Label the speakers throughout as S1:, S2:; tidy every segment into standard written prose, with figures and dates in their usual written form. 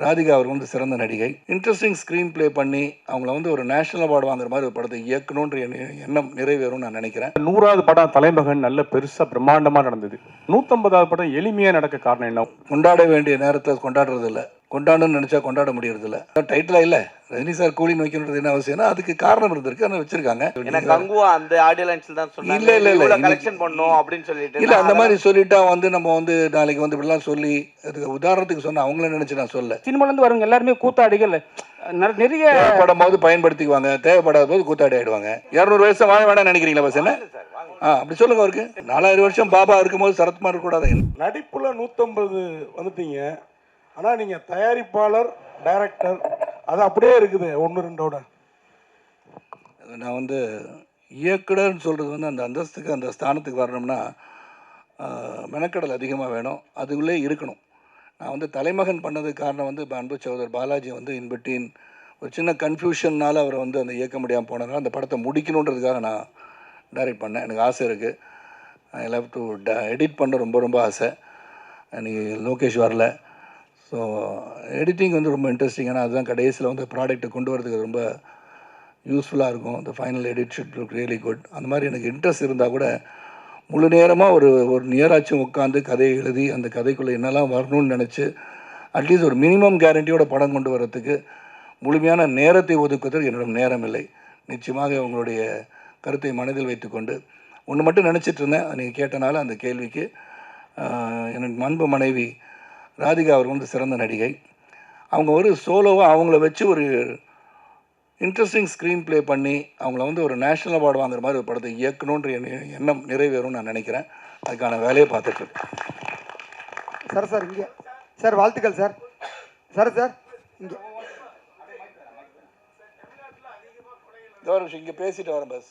S1: ராதிகா அவர் வந்து சிறந்த நடிகை. இன்ட்ரெஸ்டிங் ஸ்க்ரீன் ப்ளே பண்ணி அவங்கள வந்து ஒரு நேஷனல் அவார்டு வாங்குற மாதிரி ஒரு படத்தை இயக்கணுன்ற எண்ணம் நிறைவேறும்னு நான் நினைக்கிறேன்.
S2: 100வது படம் தலைமகன் நல்ல பெருசா பிரம்மாண்டமா நடந்தது. 150வது படம் எளிமையா நடக்க காரணம் என்ன?
S1: கொண்டாட வேண்டிய நேரத்தில் கொண்டாடுறது இல்லை, கொண்டாடணும்னு நினச்சா கொண்டாட முடியறது இல்லை. டைட்டிலாக இல்லை ரஜினி சார் கூலின்னு வைக்கணுன்றது என்ன அவசியம்னா அதுக்கு காரணம் இருந்திருக்கு, அதை வச்சிருக்காங்க.
S3: அந்த ஆடியோ லைன்ஸ்ல தான் சொன்னாங்க
S1: இல்ல இல்ல இல்ல
S3: கலெக்ஷன் பண்ணனும் அப்படினு சொல்லிட்டு
S1: இல்ல அந்த மாதிரி சொல்லிட்டா வந்து நம்ம வந்து நாளைக்கு வந்து இப்படிலாம் சொல்லி அதுக்கு உதாரணத்துக்கு சொன்னா அவங்கள நினைச்சு நான் சொல்ல.
S4: சினிமால இருந்து வரவங்க எல்லாருமே கூத்தாடிகள் நிறைய
S1: தேவைப்படும் போது பயன்படுத்திக்குவாங்க, தேவைப்படாத போது கூத்தாடி ஆயிடுவாங்க. 200 வருஷம் வாழ வேண்டாம் நினைக்கிறீங்களா பஸ்? என்ன அப்படி சொல்லுங்க. அவருக்கு 4000 வருஷம் பாபா இருக்கும்போது சரத்குமார் இருக்கக்கூடாது.
S5: நடிப்புல 150 வந்துட்டீங்க, ஆனா நீங்க தயாரிப்பாளர் டைரக்டர் அது அப்படியே இருக்குது 1-2ஓட.
S1: நான் வந்து இயக்குனர்னு சொல்கிறது வந்து அந்த அந்தஸ்துக்கு அந்த ஸ்தானத்துக்கு வரணும்னா மெனக்கடல் அதிகமாக வேணும், அதுக்குள்ளே இருக்கணும். நான் வந்து தலைமகன் பண்ணதுக்கு காரணம் வந்து அன்பு சகோதரர் பாலாஜி வந்து இன்பிட்வீன் ஒரு சின்ன கன்ஃபியூஷனால் அவரை வந்து அந்த இயக்க முடியாமல் போனதுனால அந்த படத்தை முடிக்கணுன்றதுக்காக நான் டைரக்ட் பண்ணேன். எனக்கு ஆசை இருக்குது, ஐ லவ் டு எடிட் பண்ண ரொம்ப ரொம்ப ஆசை. அன்றைக்கி லோகேஷ் வரல. ஸோ எடிட்டிங் வந்து ரொம்ப இன்ட்ரெஸ்டிங். ஆனால் அதுதான் கடைசியில் வந்து ப்ராடக்ட்டை கொண்டு வரதுக்கு ரொம்ப யூஸ்ஃபுல்லாக இருக்கும். இந்த final edit should look really good. அந்த மாதிரி எனக்கு இன்ட்ரெஸ்ட் இருந்தால் கூட முழு நேரமாக ஒரு நியராச்சும் உட்காந்து கதையை எழுதி அந்த கதைக்குள்ளே என்னெல்லாம் வரணும்னு நினச்சி அட்லீஸ்ட் ஒரு மினிமம் கேரண்டியோட படம் கொண்டு வரத்துக்கு முழுமையான நேரத்தை ஒதுக்குவதற்கு என்னிடம் நேரம் இல்லை. நிச்சயமாக உங்களுடைய கருத்தை மனதில் வைத்துக்கொண்டு ஒன்று மட்டும் நினச்சிட்டு இருந்தேன். நீங்கள் கேட்டனால அந்த கேள்விக்கு எனக்கு அன்பு மனைவி ராதிகா அவர் வந்து சிறந்த நடிகை. அவங்க ஒரு சோலோவாக அவங்கள வச்சு ஒரு இன்ட்ரெஸ்டிங் ஸ்க்ரீன் ப்ளே பண்ணி அவங்கள வந்து ஒரு நேஷனல் அவார்டு வாங்குற மாதிரி ஒரு படத்தை இயக்கணுன்ற எண்ணம் நிறைவேறும்னு நான் நினைக்கிறேன். அதுக்கான வேலையை பார்த்துட்ருக்கேன்.
S6: சார் இங்கே சார் வாழ்த்துக்கள் சார். சார் இங்கே
S1: இங்கே பேசிட்டு வரேன் பஸ்.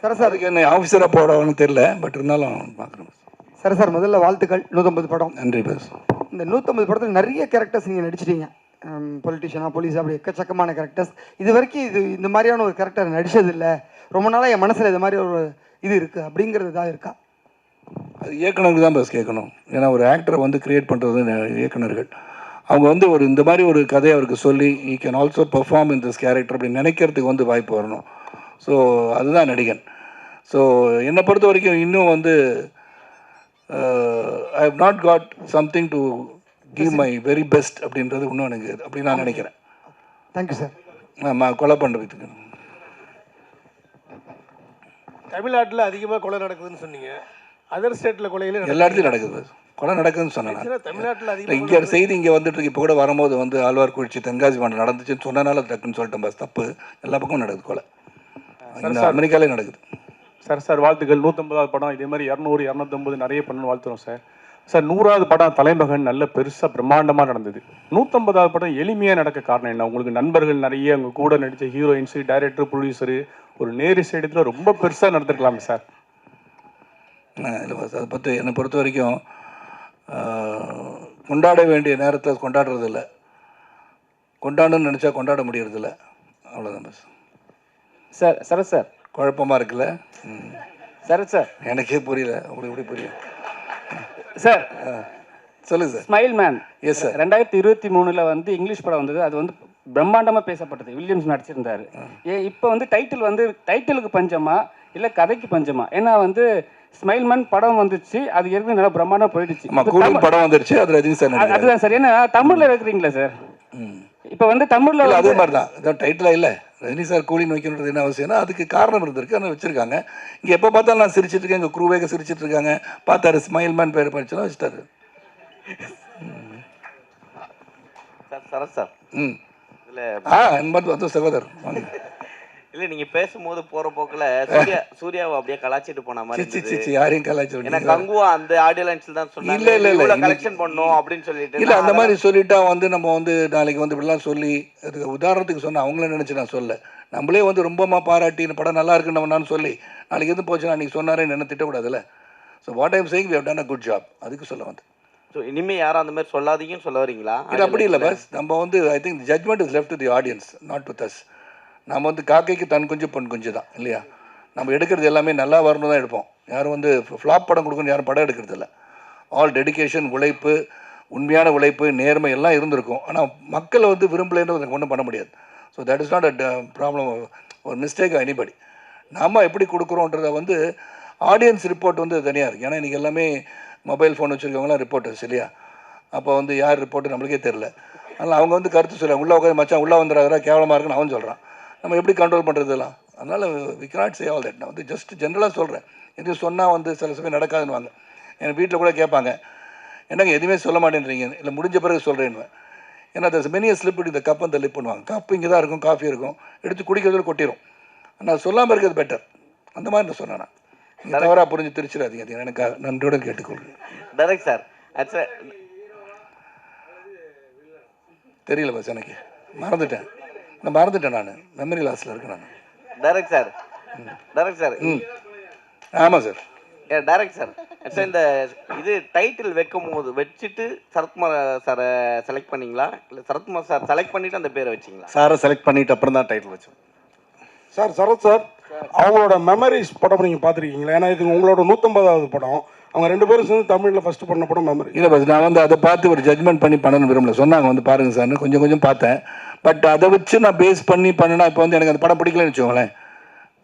S6: சார்
S1: அதுக்கு என்ன ஆஃபீஸராக போடணும்னு தெரியல, பட் இருந்தாலும் பார்க்குறேன்.
S6: சார் முதல்ல வாழ்த்துக்கள். 150 படம்.
S1: நன்றி பஸ்.
S6: இந்த 150 படத்தில் நிறைய கேரக்டர்ஸ் நீங்கள் நடிச்சிட்டீங்க. பொலிட்டிஷியனாக, போலீஸ், அப்படி எக்கச்சக்கமான கேரக்டர்ஸ். இது வரைக்கும் இந்த மாதிரியான ஒரு கேரக்டர் நடித்ததில்லை, ரொம்ப நாளாக என் மனசில் இது மாதிரி ஒரு இது இருக்குது அப்படிங்கிறது தான் இருக்கா?
S1: அது இயக்குனருக்கு தான் பஸ் கேட்கணும். ஏன்னா ஒரு ஆக்டரை வந்து கிரியேட் பண்ணுறது இயக்குனர்கள். அவங்க வந்து இந்த மாதிரி ஒரு கதையை அவருக்கு சொல்லி ஈ can also perform in this character அப்படி நினைக்கிறதுக்கு வந்து வாய்ப்பு வரணும். ஸோ அதுதான் நடிகன். ஸோ என்னை பொறுத்த வரைக்கும் இன்னும் வந்து I have not got something to give my very best அப்படின்றது இன்னும் எனக்கு அப்படி நான் நினைக்கிறேன்.
S6: Thank you sir.
S1: ஆமாம், கொலை பண்ணுறதுக்கு
S5: தமிழ்நாட்டில் அதிகமாக கொலை நடக்குதுன்னு சொன்னீங்க, அதர் ஸ்டேட்டில் கொலையில
S1: எல்லா இடத்துலையும் நடக்குது. கொலை நடக்குதுன்னு சொன்னேன்.
S5: தமிழ்நாட்டில் அதிகம்
S1: இங்கே செய்தி இங்கே வந்துட்டு இருக்கு. இப்போ கூட வரும்போது வந்து ஆழ்வார்குறிச்சி தென்காசி மாவட்டம் நடந்துச்சுன்னு சொன்னனால டக்குன்னு சொல்லிட்டேன் பஸ். தப்பு, எல்லா பக்கமும் நடக்குது கொலை. அமெரிக்காலே நடக்குது.
S2: சார் வாழ்த்துக்கள். 150வது படம் இதே மாதிரி 200 250 நிறைய பண்ணணும்னு வாழ்த்துறோம் சார். 100வது படம் தலைமகன் நல்ல பெருசா பிரம்மாண்டமா நடந்தது. 150வது படம் எளிமையா நடக்க காரணம் என்ன? உங்களுக்கு நண்பர்கள் நிறைய, உங்க கூட நடிச்ச ஹீரோயின்ஸ், டைரக்டர், ப்ரொடியூசரு ஒரு நேரு சைடத்துல ரொம்ப பெருசா நடந்துருக்கலாமே சார்.
S1: இல்லை பஸ், அதை பற்றி என்னை பொறுத்த வரைக்கும் கொண்டாட வேண்டிய நேரத்தை கொண்டாடுறது இல்லை, கொண்டாடணும்னு நினச்சா கொண்டாட முடியறதில்ல. அவ்வளோதான் பஸ்.
S4: சார்
S1: குழப்பமாக இருக்குல்ல?
S4: சார்
S1: எனக்கே புரியல, உங்களுக்கு எப்படி புரியும்
S4: சார்?
S1: சொல்லுங்க sir.
S4: Smile man.
S1: Yes sir.
S4: 2023 வந்து இங்கிலீஷ் படம் வந்தது. அது வந்து பிரம்மாண்டமாக பேசப்பட்டது. வில்லியம்ஸ் நடிச்சிருந்தாரு. இப்போ வந்து டைட்டிலுக்கு பஞ்சமா இல்லை கதைக்கு பஞ்சமா? ஏன்னா வந்து ஸ்மைல் மேன் படம் வந்துச்சு, அது ஏற்கனவே நல்லா பிரம்மாண்டமாக போயிடுச்சு.
S1: படம் வந்துருச்சு, அது ரஜினி சார்.
S4: அதுதான் சார். ஏன்னா தமிழில் இருக்கிறீங்களா சார்? இப்போ வந்து தமிழில்
S1: அதே மாதிரி தான். அதான் டைட்டிலாக இல்லை ரஜினி சார் கூலின்னு வைக்கணுன்றது என்ன அவசியம்னா அதுக்கு காரணம் இருந்திருக்கு, அதை வச்சுருக்காங்க. இங்கே எப்போ பார்த்தாலும் நான் சிரிச்சிட்டு இருக்கேன், எங்கள் குரூவேக சிரிச்சிட்டு இருக்காங்க. பார்த்தாரு ஸ்மைல் மேன் பேர் படிச்சுலாம் வச்சுட்டாரு.
S3: சார்
S1: இல்லை சகோதரர்
S3: இல்ல நீங்க பேசும்போது போற போக்குல சூர்யாவை அப்படியே கலாச்சிட்டு போன மாதிரி.
S1: யாரையும் கலாச்சி
S3: கங்குவா அந்த ஆடியோ லைன்ஸ்ல தான் சொன்னாங்க இல்ல கலெக்ஷன் பண்ணனும் அப்படினு சொல்லிட்டு.
S1: இல்ல அந்த மாதிரி சொல்லிட்டா வந்து நம்ம வந்து நாளைக்கு வந்து இப்படிலாம் சொல்லி அதுக்கு உதாரணத்துக்கு சொன்னா அவங்கள நினைச்சு நான் சொல்ல. நம்மளே வந்து ரொம்பமா பாராட்டி இந்த படம் நல்லா இருக்குன்னு நான் சொல்லி நாளைக்கு எது போச்சுன்னா அன்னைக்கு சொன்னாரே என்ன திட்டக்கூடாதுல்ல. So what I'm saying we have done a good job, அதுக்கு சொல்ல வந்து.
S3: ஸோ இனிமே யாரும் அந்த மாதிரி சொல்லாதீங்கன்னு சொல்ல வரீங்களா?
S1: இது அப்படி இல்லை பஸ். நம்ம வந்து I think judgment is left to the audience, not with us. நம்ம வந்து காக்கைக்கு தன் குஞ்சு பொன் குஞ்சு தான் இல்லையா? நம்ம எடுக்கிறது எல்லாமே நல்லா வரணும் தான் எடுப்போம். யாரும் வந்து ஃப்ளாப் படம் கொடுக்கணும் யாரும் படம் எடுக்கிறது இல்லை. ஆல் டெடிக்கேஷன், உழைப்பு, உண்மையான உழைப்பு நேர்மை எல்லாம் இருந்திருக்கும். ஆனால் மக்களை வந்து விரும்பலைன்னு ஒன்றும் பண்ண முடியாது. So that is not a problem, ஒரு மிஸ்டேக் எனிபடி. நாம் எப்படி கொடுக்குறோன்றதை வந்து ஆடியன்ஸ் ரிப்போர்ட் வந்து தனியாக இருக்குது. ஏன்னா இன்றைக்கி எல்லாமே மொபைல் ஃபோன் வச்சுருக்கவங்களாம் ரிப்போர்ட்டர்ஸ் இல்லையா? அப்போ வந்து யார் ரிப்போர்ட்டு நம்மளுக்கே தெரில. அதனால் அவங்க வந்து கருத்து சொல்லுவாங்க, உள்ளே உட்காந்து மச்சான் உள்ளே வந்துடுறாரா கேவலமாக இருக்குன்னு அவன் சொல்கிறான். நம்ம எப்படி கண்ட்ரோல் பண்ணுறதுலாம்? அதனால் we cannot say all that. நான் வந்து ஜஸ்ட் ஜென்ரலாக சொல்கிறேன். எதுவும் சொன்னால் வந்து சில சமயம் நடக்காதுன்னுவாங்க. என் வீட்டில் கூட கேட்பாங்க, என்னங்க எதுவுமே சொல்ல மாட்டேன்றீங்க, இல்லை முடிஞ்ச பிறகு சொல்கிறேன்னுவேன். ஏன்னா தஸ் மெனி ஸ்லிப் இந்த கப் அந்த லிப் பண்ணுவாங்க. கப்பு இங்கே தான் இருக்கும், காஃபி இருக்கும், எடுத்து குடிக்கிறதுல கொட்டிடும். ஆனால் சொல்லாமல் இருக்கிறது பெட்டர். அந்த மாதிரி நான் சொன்னேன். நீங்கள் தவறாக புரிஞ்சு திருச்சிடாதீங்க. அது எனக்கு நன்றியோடு கேட்டுக்கொள்கிறேன்.
S3: Direct sir.
S1: தெரியல பஸ், எனக்கு மறந்துட்டேன். நான் மெமரி லாஸில் இருக்கேன் நான்.
S3: Direct sir.
S1: ஆமாம் சார்.
S3: Direct sir. ஆக்சுவலாக இந்த இது டைட்டில் வச்சுட்டு சரத்குமார் சாரை செலக்ட் பண்ணீங்களா, இல்லை சரத்குமார் சார் செலக்ட் பண்ணிட்டு அந்த பேரை வச்சிங்களா?
S7: சாரை செலக்ட் பண்ணிட்டு அப்புறம் தான் டைட்டில் வச்சோம்.
S5: சார் சரத் சார், அவங்களோட மெமரிஸ் படம் நீங்கள் பார்த்துருக்கீங்களா? ஏன்னா இது உங்களோட 150வது படம். அவங்க 2 பேரும் சேர்ந்து தமிழில் ஃபஸ்ட்டு பண்ண படம் மெமரி.
S1: இல்லை பஸ், நான் வந்து அதை பார்த்து ஒரு ஜட்மெண்ட் பண்ணி பண்ணணும்னு விரும்பல. சொன்னாங்க வந்து பாருங்கள் சார்னு, கொஞ்சம் பார்த்தேன். பட் அதை வச்சு நான் பேஸ் பண்ணி பண்ணினா இப்போ வந்து எனக்கு அந்த படம் பிடிக்கலன்னு வச்சுக்கோங்களேன்.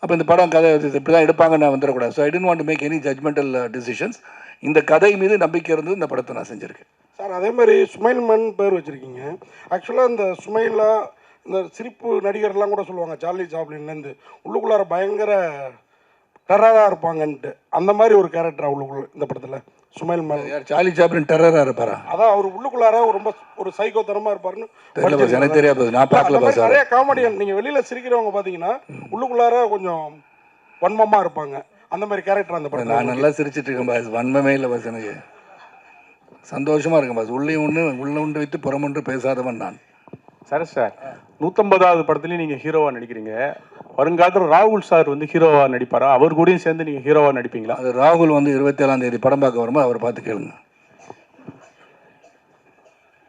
S1: அப்போ இந்த படம் கதை இப்படி தான் எடுப்பாங்க நான் வந்துடக்கூடாது. So I tend want to make any judgmental decisions. இந்த கதை மீது நம்பிக்கை இருந்து இந்த படத்தை நான் செஞ்சுருக்கேன்.
S5: சார் அதே மாதிரி சுமைல் மன் பேர் வச்சுருக்கீங்க. ஆக்சுவலாக இந்த சுமைலா இந்த சிரிப்பு நடிகர்லாம் கூட சொல்லுவாங்க, சார்லி சாப்ளின்லேருந்து உள்ளுக்குள்ளார பயங்கர டெரராக இருப்பாங்கன்ட்டு. அந்த மாதிரி ஒரு கேரக்டரா உள்ளுக்குள்ள இந்த படத்தில் சுமைல் மன்?
S1: யார் சார்லி சாப்ளின் டெரராக இருப்பாரா?
S5: அதான் அவர் உள்ளுக்குள்ளார ரொம்ப ஒரு சைக்கோத்தனமாக இருப்பாருன்னு
S1: எனக்கு தெரியாது, நான் பார்க்கல.
S5: நிறைய காமெடியன் நீங்கள் வெளியில் சிரிக்கிறவங்க பார்த்தீங்கன்னா உள்ளுக்குள்ளார கொஞ்சம் வன்மமாக இருப்பாங்க. அந்த மாதிரி கேரக்டர் அந்த படம்.
S1: நான் நல்லா சிரிச்சிட்டு இருக்கேன் பாஸ், வன்மமே இல்லை பாஸ். எனக்கு சந்தோஷமாக இருக்கேன் பாஸ். உள்ளே ஒன்று வைத்து புறமொன்று பேசாதவன் நான்.
S2: சார் 150வது படத்துலேயும் நீங்கள் ஹீரோவாக நடிக்கிறீங்க. வருங்காலத்தில் ராகுல் சார் வந்து ஹீரோவாக நடிப்பாரா? அவர் கூடயும் சேர்ந்து நீங்கள் ஹீரோவாக நடிப்பீங்களா?
S1: அது ராகுல் வந்து 27ஆம் தேதி படம் பார்க்க வரும்போது அவரை பார்த்து கேளுங்க.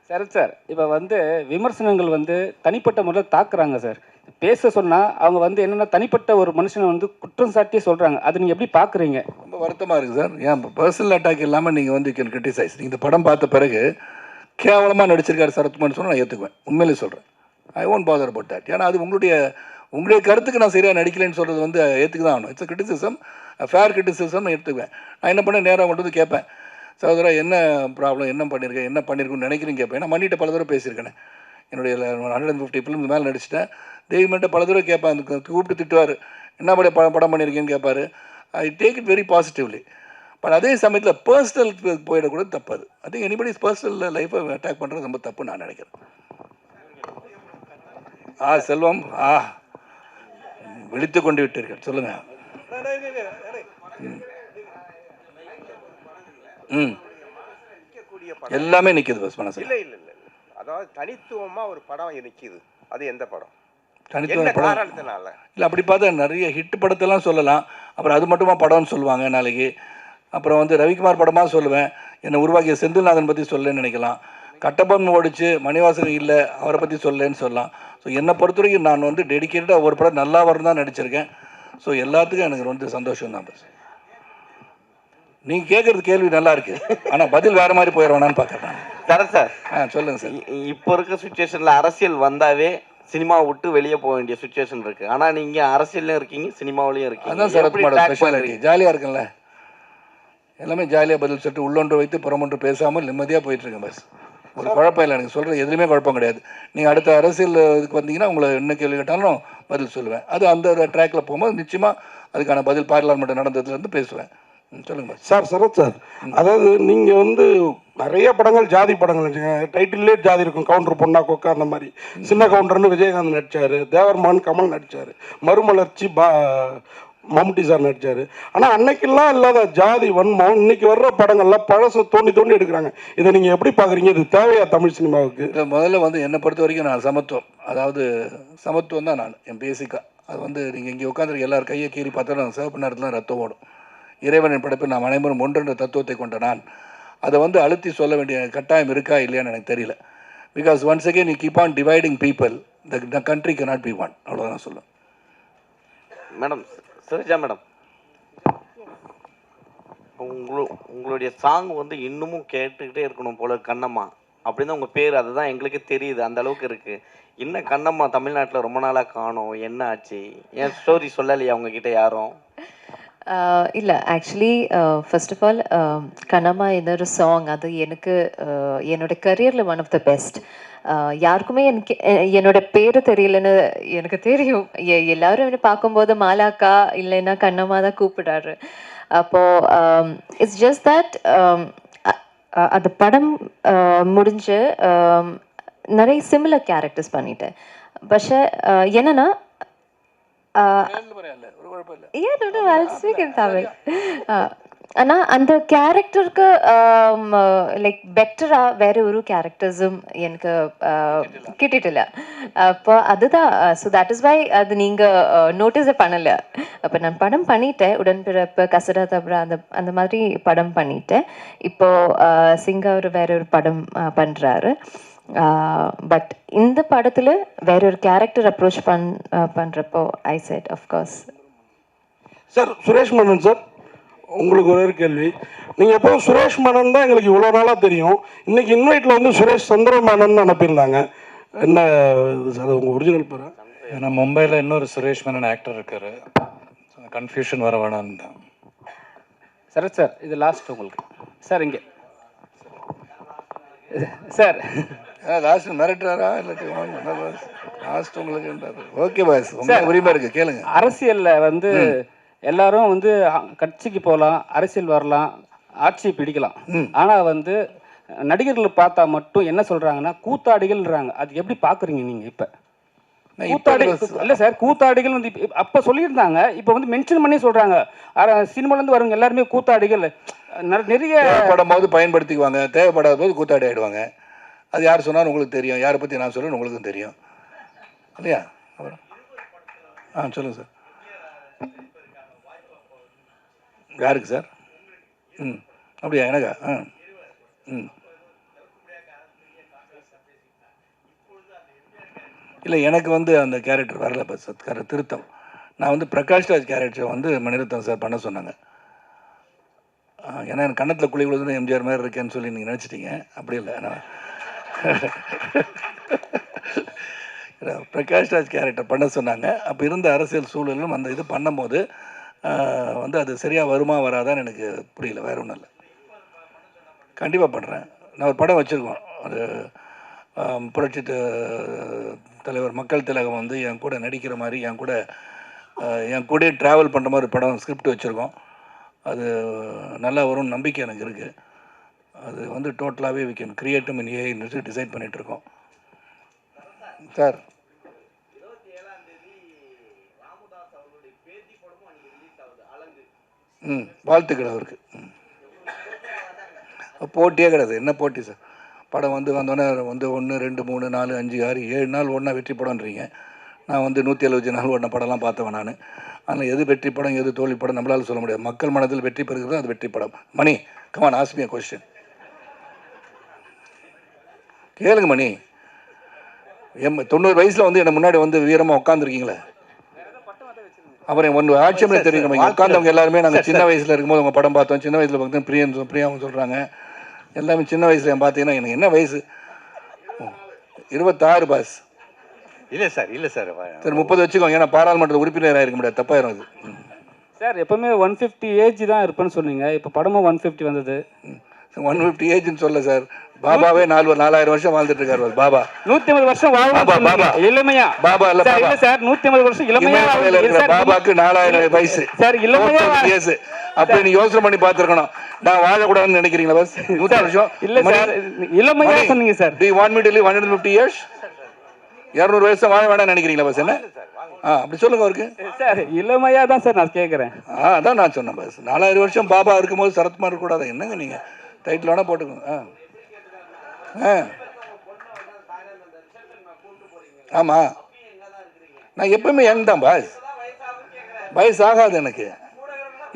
S4: சரத் சார், இப்போ வந்து விமர்சனங்கள் வந்து தனிப்பட்ட முறையில் தாக்குறாங்க சார். பேச சொன்னால் அவங்க வந்து என்னென்னா தனிப்பட்ட ஒரு மனுஷனை வந்து குற்றம் சாட்டியே சொல்கிறாங்க. அது நீங்கள் எப்படி பார்க்குறீங்க?
S1: ரொம்ப வருத்தமாக இருக்குது சார். ஏன் பர்சனல் அட்டாக் இல்லாமல் நீங்கள் வந்து கேன் கிரிட்டிசைஸ். நீங்கள் இந்த படம் பார்த்த பிறகு கேவலமாக நடிச்சிருக்காரு சரத்குமார்னு சொன்னால் நான் ஏற்றுக்குவேன். உண்மையிலே சொல்கிறேன். I won't father about that. ஏன்னா அது உங்களுடைய கருத்துக்கு நான் சரியாக நடிக்கலைன்னு சொல்கிறது வந்து ஏற்றுக்கு தான் ஆகணும். இட்ஸ் கிரிட்டிசிசம், ஃபேர் கிரிட்டிசிசம் ஏற்றுக்குவேன். நான் என்ன பண்ண நேராக கொண்டு வந்து கேட்பேன், சகோதரா என்ன ப்ராப்ளம், என்ன பண்ணியிருக்குன்னு நினைக்கிறேன்னு கேட்பேன். ஏன்னா மன்னிட்ட பல தடவை பேசியிருக்கேன். என்னுடைய 150 ஃபிலிம்ஸ் மேலே நடிச்சிட்டேன். தெய்வம்கிட்ட பல தடவை கேட்பேன். அந்த கூப்பிட்டு திட்டுவார், என்ன படம் பண்ணியிருக்கேன்னு கேட்பார். I take it very positively. But அதே சமயத்தில் பர்சனல் போயிடக்கூட தப்பு. அது ஐ திங்க் எனிபடிஸ் பர்சனல் லைஃப்பை அட்டாக் பண்ணுறது ரொம்ப தப்பு நான் நினைக்கிறேன். செல்வம் விழித்து கொண்டு விட்டீர்கள், சொல்லுங்கள். எல்லாமே நிற்கிது பஸ் மனசு.
S8: இல்லை அதாவது தனித்துவமாக ஒரு படம் நிற்கிது. அது எந்த படம்?
S1: தனித்துவ படம் இல்லை. அப்படி பார்த்தா நிறைய ஹிட் படத்தெல்லாம் சொல்லலாம். அப்புறம் அது மட்டுமா படம்னு சொல்லுவாங்க நாளைக்கு. அப்புறம் வந்து ரவிக்குமார் படமாக சொல்லுவேன். என்னை உருவாக்கிய செந்தில்நாதன் பற்றி சொல்லலன்னு நினைக்கலாம். கட்டபொம்மன் ஓடிச்சு, மணிவாசன் இல்லை, அவரை பற்றி சொல்லலன்னு சொல்லலாம். ஸோ என்னை பொறுத்த வரைக்கும் நான் வந்து டெடிக்கேட்டடாக ஒரு படம் நல்லா வரும் தான் நடிச்சிருக்கேன். ஸோ எல்லாத்துக்கும் எனக்கு ரொம்ப சந்தோஷம் தான் பஸ். நீங்கள் கேட்குறது கேள்வி நல்லா இருக்குது, ஆனால் பதில் வேறு மாதிரி போயிடுவானான்னு பார்க்குறேன்.
S3: சரத் சார்
S1: சொல்லுங்கள் சார்.
S3: இப்போ இருக்க சுச்சுவேஷனில் அரசியல் வந்தாவே சினிமாவை விட்டு வெளியே போக வேண்டிய சுச்சுவேஷன் இருக்குது. ஆனால் நீங்கள் அரசியல்லையும் இருக்கீங்க, சினிமாவிலையும் இருக்கீங்க.
S1: அதான் சரத்குமாரோட ஸ்பெஷாலிட்டி. ஜாலியாக இருக்குல்ல, எல்லாமே ஜாலியாக பதில் சொல்லிட்டு உள்ளொன்று வைத்து புறமொன்று பேசாமல் நிம்மதியாக போயிட்டுருக்கேன் பஸ். ஒரு குழப்பம் இல்லை. எனக்கு சொல்கிறது எதுவுமே குழப்பம் கிடையாது. நீங்கள் அடுத்த அரசியல் இதுக்கு வந்தீங்கன்னா உங்களை என்ன கேள்வி கேட்டாலும் பதில் சொல்லுவேன். அது அந்த ட்ராக்கில் போகும்போது நிச்சயமாக அதுக்கான பதில் பார்லிமெண்ட் நடந்ததுலேருந்து பேசுவேன். சொல்லுங்க
S5: சார். சரத் சார், அதாவது நீங்கள் வந்து நிறைய படங்கள் ஜாதி படங்கள் வச்சுக்கோங்க. டைட்டிலே ஜாதி இருக்கும். கவுண்டர் பொண்ணா கொக்கா அந்த மாதிரி. சின்ன கவுண்டர்னு விஜயகாந்த் நடித்தார். தேவர்மான் கமல் நடித்தார். மறுமலர்ச்சி மம்முட்டி சார் நடித்தார். ஆனால் அன்னைக்கெல்லாம் இல்லாத ஜாதி வன்மம் இன்னைக்கு வர்ற படங்கள்லாம் பழச தோண்டி எடுக்கிறாங்க. இதை நீங்கள் எப்படி பார்க்குறீங்க? இது தேவையா தமிழ் சினிமாவுக்கு?
S1: முதல்ல வந்து என்னை பொறுத்த வரைக்கும் நான் சமத்துவம், அதாவது சமத்துவம் தான் நான் என் பேசிக்காக. அது வந்து நீங்கள் இங்கே உட்காந்துருக்க எல்லாரும் கையை கீறி பார்த்தாலும் சிவப்பு நேரத்தில் ரத்தம் ஓடும். இறைவனின் படைப்பில் நாம் அனைவரும் ஒன்றென்ற தத்துவத்தை கொண்ட நான் அதை வந்து அழுத்தி சொல்ல வேண்டிய கட்டாயம் இருக்கா இல்லையான்னு எனக்கு தெரியல. Because once again you keep on dividing people, the country cannot be one. அவ்வளோதான் நான் சொல்லுவேன்.
S3: Madam, Saroja madam. உங்களுடைய சாங் வந்து இன்னமும் கேட்டுக்கிட்டே இருக்கணும் போல கண்ணம்மா அப்படின்னு உங்கள் பேர் அதுதான் எங்களுக்கே தெரியுது, அந்த அளவுக்கு இருக்குது. இன்னும் கண்ணம்மா தமிழ்நாட்டில் ரொம்ப நாளாக காணோம், என்ன ஆச்சு? ஏன் ஸ்டோரி சொல்லலையா உங்ககிட்ட யாரும்?
S9: இல்லை actually first of all Kannamma இன்னொரு சாங் அது எனக்கு என்னோட கரியரில் ஒன் ஆஃப் த பெஸ்ட். யாருக்குமே எனக்கு என்னோட பேர் தெரியலன்னு எனக்கு தெரியும். எல்லாரும் என்ன பார்க்கும்போது மாலாக்கா இல்லைன்னா கண்ணம்மா தான் கூப்பிடாரு. அப்போது இட்ஸ் ஜஸ்ட் தட் அந்த படம் முடிஞ்சு நிறைய சிமிலர் கேரக்டர்ஸ் பண்ணிட்டேன். പക്ഷേ என்னன்னா ஆனால் அந்த கேரக்டருக்கு லைக் பெட்டராக வேற ஒரு கேரக்டர்ஸும் எனக்கு கிட்டிட்டில்ல. அப்போ அதுதான், ஸோ தட் இஸ் வை அது நீங்கள் நோட்டீஸே பண்ணலை. அப்போ நான் படம் பண்ணிட்டேன், உடன்பிறப்பு, கசடா தப்ரா அந்த மாதிரி படம் பண்ணிட்டேன். இப்போது சிங்கா ஒரு வேற ஒரு படம் பண்ணுறாரு. பட் இந்த படத்தில் வேற ஒரு கேரக்டர் அப்ரோச் பண்ணுறப்போ ஐ set of course.
S5: Sir Suresh Menon sir, உங்களுக்கு ஒரே ஒரு கேள்வி. நீங்கள் எப்போ சுரேஷ் மேனன் தான் எங்களுக்கு இவ்வளோ நாளாக தெரியும், இன்னைக்கு இன்வைட்டில் வந்து சுரேஷ் சந்திர மேனன் அனுப்பியிருந்தாங்க. என்ன சார் உங்கள் ஒரிஜினல் பேரா?
S7: ஏன்னா மும்பையில் இன்னொரு சுரேஷ் மேனன் ஆக்டர் இருக்காரு, கன்ஃபியூஷன் வர வேணான்னு தான்.
S4: சரத் சார், இது லாஸ்ட் உங்களுக்கு. சார் இங்கே சார்
S1: லாஸ்ட் மிரட்டுறாரா இல்லாட்டி லாஸ்ட் உங்களுக்கு ஓகே பாஸ், உங்களுக்கு உரிமை இருக்கு, கேளுங்க.
S4: அரசியல்ல வந்து எல்லாரும் வந்து கட்சிக்கு போகலாம், அரசியல் வரலாம், ஆட்சியை பிடிக்கலாம். ஆனா வந்து நடிகர்களை பார்த்தா மட்டும் என்ன சொல்றாங்கன்னா கூத்தாடிகள்ன்றாங்க. அது எப்படி பாக்குறீங்க நீங்க? இப்ப கூத்தாடிகள் இல்ல சார், கூத்தாடிகள் வந்து அப்ப சொல்லியிருந்தாங்க, இப்ப வந்து மென்ஷன் பண்ணி சொல்றாங்க. சினிமால இருந்து வரவங்க எல்லாருமே கூத்தாடிகள். நிறைய
S1: தேவைப்படும் போது பயன்படுத்திக்குவாங்க, தேவைப்படாத போது கூத்தாடி ஆயிடுவாங்க. அது யார் சொன்னாலும் உங்களுக்கு தெரியும், யாரை பற்றி நான் சொல்லணும் உங்களுக்கும் தெரியும் இல்லையா? அப்புறம் சொல்லுங்கள் சார். யாருக்கு சார்? அப்படியா? எனக்கா? இல்லை, எனக்கு வந்து அந்த கேரக்டர் வரல பஸ், திருத்தம். நான் வந்து பிரகாஷ் ராஜ் கேரக்டரை வந்து மணிரத்னம் சார் பண்ண சொன்னாங்க. ஏன்னா எனக்கு கன்னத்தில் குழி விழுதுன்னு எம்ஜிஆர் மாதிரி இருக்கேன்னு சொல்லி நீங்கள் நினச்சிட்டீங்க. அப்படி இல்லை, நான் பிரகாஷ் ராஜ் கேரக்டர் பண்ண சொன்னாங்க. அப்போ இருந்த அரசியல் சூழலும் அந்த இது பண்ணும்போது வந்து அது சரியாக வருமா வராதான்னு எனக்கு புரியல, வேற ஒன்றும் இல்லை. கண்டிப்பாக பண்ணுறேன். நான் ஒரு படம் வச்சுருக்கோம், அது புரட்சி தலைவர் மக்கள் திலகம் வந்து என் கூட நடிக்கிற மாதிரி, என் கூட ட்ராவல் பண்ணுற மாதிரி ஒரு படம் ஸ்கிரிப்ட் வச்சுருக்கோம். அது நல்லா வரும்னு நம்பிக்கை எனக்கு இருக்குது. அது வந்து டோட்டலாகவே வி கேன் கிரியேட்டும் இன் ஏஐன்னு டிசைட் பண்ணிகிட்ருக்கோம் சார். வாழ்த்துக்கள் அவருக்கு. போட்டியே கிடையாது, என்ன போட்டி சார்? படம் வந்து வந்தோடனே வந்து 1, 2, 3, 4, 5, 6, 7 நாள் ஒன்றா வெற்றி படம்ன்றீங்க. நான் வந்து 175 நாள் ஓடின படம்லாம் பார்த்தவன் நான். ஆனால் எது வெற்றி படம் எது தோல்வி படம் நம்மளால் சொல்ல முடியாது. மக்கள் மனதில் வெற்றி பெறுகிறது அது வெற்றி படம். Mani, come on ask me a question. கேளுங்க மணி. 90 வயசில் வந்து என்னை முன்னாடி வந்து வீரமாக உட்காந்துருக்கீங்களே, அப்புறம் ஒன்று ஆட்சியமே தெரியுங்க. உட்காந்தவங்க எல்லாருமே நாங்கள் சின்ன வயசில் இருக்கும்போது உங்கள் படம் பார்த்தோம். சின்ன வயசில் பார்த்தீங்கன்னா பிரியாவும் சொல்கிறாங்க எல்லாமே. சின்ன வயசில் பார்த்தீங்கன்னா எனக்கு என்ன வயசு? 26 பாஸ்.
S8: இல்லை சார், இல்லை சார்,
S1: சரி 30 வச்சுக்கோங்க. ஏன்னா பாராளுமன்ற உறுப்பினராக இருக்க முடியாது, தப்பாயிரும் அது.
S4: சார் எப்பவுமே 150 ஏஜ் தான் இருப்பேன்னு சொன்னீங்க, இப்போ படமும் 150 வந்தது.
S1: 150 ஏஜ்னு சொல்ல சார், பாபாவே 4000 வருஷம் வாழ்ந்துட்டு இருக்காரு. பாபா
S4: 150 வருஷம்
S1: பாபா
S4: இளமையா?
S1: பாபா இல்ல
S4: இல்ல சார், 150 வருஷம் இளமையா
S1: பாபாக்கு 4000 வயசு
S4: சார், இளமையா
S1: வயசு. அப்படி நீ யோசனை பண்ணி பார்த்துருக்கணும். நான் வாழக்கூடாதுன்னு நினைக்கிறீங்களா பஸ்? 100 வருஷம்
S4: இல்ல சார், இளமையா சொன்னீங்க sir.
S1: Do you want me to live 150 years? 200 வருஷம் வாழ வேண்டாம்னு நினைக்கிறீங்களா பஸ்? என்ன அப்படி சொல்லுங்க அவருக்கு.
S4: சார் இளமையா தான் சார் நான் கேட்குறேன்.
S1: அதான் நான் சொன்னேன் பஸ். 4000 வருஷம் பாபா இருக்கும்போது சரத்குமார் இருக்கக்கூடாது. என்னங்க நீங்கள் டைட்டில் வேணா போட்டுக்கோங்க. ஆமாம், நான் எப்பவுமே யங் தான் பாஸ், வயசு ஆகாது எனக்கு.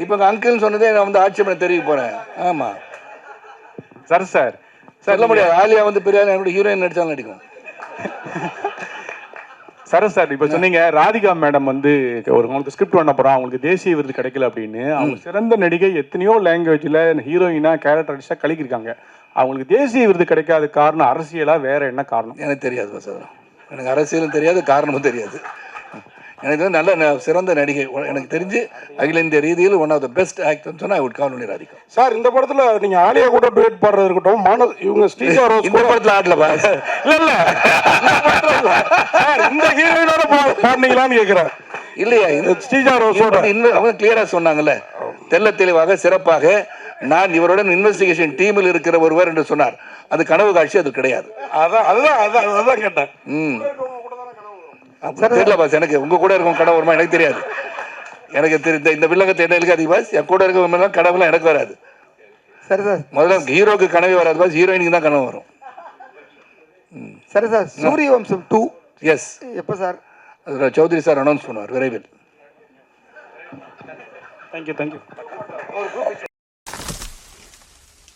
S1: இப்போ அங்கிள்னு சொன்னதே நான் வந்து ஆட்சி பண்ண தெரிவிக்க போகிறேன். ஆமாம்
S2: சார்
S1: சொல்ல முடியாது. ஆலியா வந்து பெரிய என்னோட ஹீரோயின் நடித்தாலும் நடிக்கும்.
S2: சரத் சார் இப்போ சொன்னீங்க ராதிகா மேடம் வந்து உங்களுக்கு ஸ்கிரிப்ட் பண்ண போகிறோம் அவங்களுக்கு தேசிய விருது கிடைக்கல அப்படின்னு. அவங்க சிறந்த நடிகை, எத்தனையோ லாங்குவேஜில் ஹீரோயினா கேரக்டர் அடிச்சா கலக்கிருக்காங்க. அவங்களுக்கு தேசிய விருது கிடைக்காத காரணம் அரசியலா, வேற என்ன காரணம்?
S1: எனக்கு தெரியாது பாஸ். அதெல்லாம் எனக்கு அரசியலும் தெரியாது, காரணமும் தெரியாது. எனக்கு வந்து நல்ல சிறந்த நடிகை, எனக்கு தெரிஞ்சு அகில இந்திய ரீதியில் ஒன் ஆஃப் த பெஸ்ட் ஆக்டர்னு சொன்னால் I would call only Radhika.
S5: Sir இந்த படத்துல நீங்க ஆலியா கூட டேட் பாடுறது இருக்கட்டும், இவங்க ஸ்ரீஜா ரோஸ்
S1: இந்த படத்தில் ஆடல பாஸ்.
S5: இல்ல சார் இந்த ஹீரோயினோட பாடுனீங்களான்னு கேட்கிறேன்.
S1: இல்லையா,
S5: ஸ்ரீஜா ரோஸோட
S1: இன்னும் அவங்க கிளியரா சொன்னாங்கல்ல, தெல்ல தெளிவாக சிறப்பாக நான் இவருடன் இன்வெஸ்டிகேஷன் டீமில் இருக்கிற ஒருவர் என்று சொன்னார். அது கனவு காட்சி, அது கிடையாது.
S5: அதான் கேட்டேன்.
S1: தெரியல பாஸ், எனக்கு உங்க கூட இருக்கும் கனவு வருமா எனக்கு தெரியாது. எனக்கு தெரிந்த இந்த வில்லங்கத்தை என்ன இருக்கு அதிக பாஸ், என் கூட இருக்க கனவுலாம் எனக்கு வராது.
S6: சரி சார்,
S1: முதல்ல ஹீரோக்கு கனவே வராது பாஸ், ஹீரோயினுக்கு தான் கனவு வரும்.
S6: சரி சார், சூரிய வம்சம் 2
S1: எஸ்
S6: எப்போ சார்?
S1: அதில் சௌத்ரி சார் அனௌன்ஸ் பண்ணுவார் விரைவில்.
S2: தேங்க்யூ.